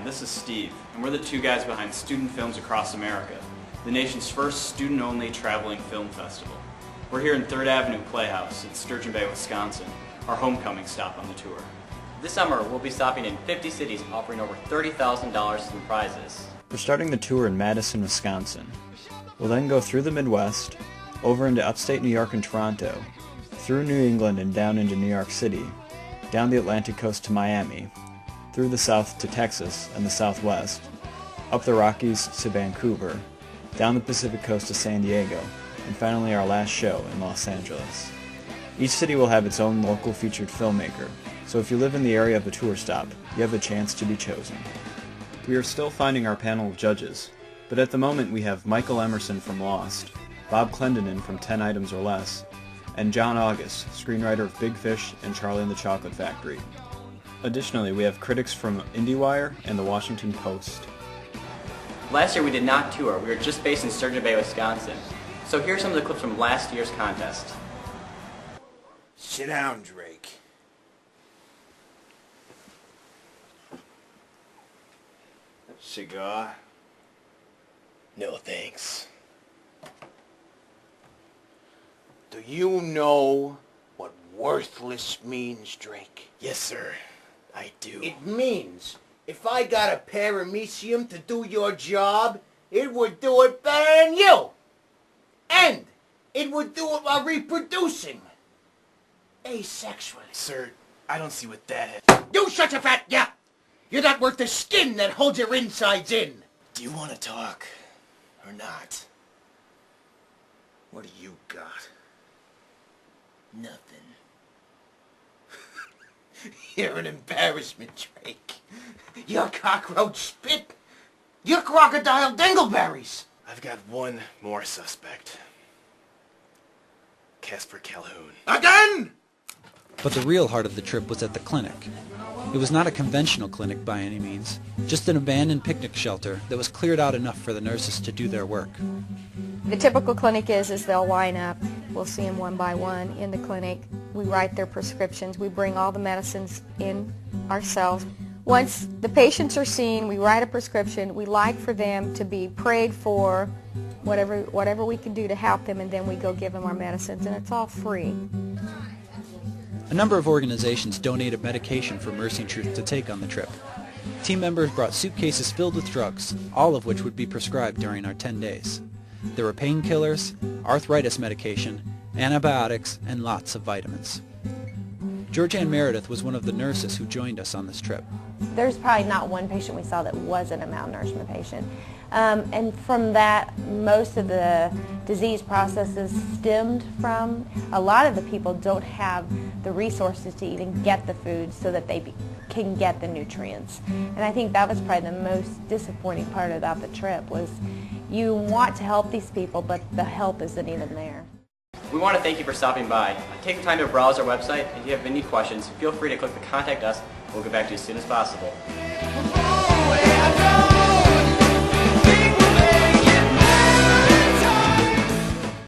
this is Steve, and we're the two guys behind Student Films Across America, the nation's first student-only traveling film festival. We're here in 3rd Avenue Playhouse in Sturgeon Bay, Wisconsin, our homecoming stop on the tour. This summer, we'll be stopping in 50 cities offering over $30,000 in prizes. We're starting the tour in Madison, Wisconsin. We'll then go through the Midwest, over into upstate New York and Toronto, through New England and down into New York City, down the Atlantic coast to Miami, through the south to Texas and the Southwest, up the Rockies to Vancouver, down the Pacific coast to San Diego, and finally our last show in Los Angeles. Each city will have its own local featured filmmaker, so if you live in the area of the tour stop, you have a chance to be chosen. We are still finding our panel of judges, but at the moment we have Michael Emerson from Lost, Bob Clendenin from 10 Items or Less, and John August, screenwriter of Big Fish and Charlie and the Chocolate Factory. Additionally, we have critics from IndieWire and the Washington Post. Last year we did not tour, we were just based in Sturgeon Bay, Wisconsin. So here are some of the clips from last year's contest. Sit down, Drake. Cigar? No thanks. Do you know what worthless means, Drake? Yes, sir. I do. It means if I got a paramecium to do your job, it would do it better than you. And it would do it while reproducing. Asexually. Sir, I don't see what that is. You shut your fat yap! You're not worth the skin that holds your insides in. Do you want to talk or not? What do you got? Nothing. You're an embarrassment, Drake. You're cockroach spit. You're crocodile dingleberries. I've got one more suspect. Casper Calhoun. Again? But the real heart of the trip was at the clinic. It was not a conventional clinic by any means, just an abandoned picnic shelter that was cleared out enough for the nurses to do their work. The typical clinic is they'll line up. We'll see them one by one in the clinic. We write their prescriptions. We bring all the medicines in ourselves. Once the patients are seen, we write a prescription. We like for them to be prayed for, whatever we can do to help them, and then we go give them our medicines, and it's all free. A number of organizations donated medication for Mercy and Truth to take on the trip. Team members brought suitcases filled with drugs, all of which would be prescribed during our 10 days. There were painkillers, arthritis medication, antibiotics, and lots of vitamins. Georgianne Meredith was one of the nurses who joined us on this trip. There's probably not one patient we saw that wasn't a malnourishment patient. And from that, most of the disease processes stemmed from a lot of the people don't have the resources to even get the food so that they can get the nutrients. And I think that was probably the most disappointing part about the trip was you want to help these people, but the help isn't even there. We want to thank you for stopping by. Take the time to browse our website, and if you have any questions, feel free to click the Contact Us. We'll get back to you as soon as possible.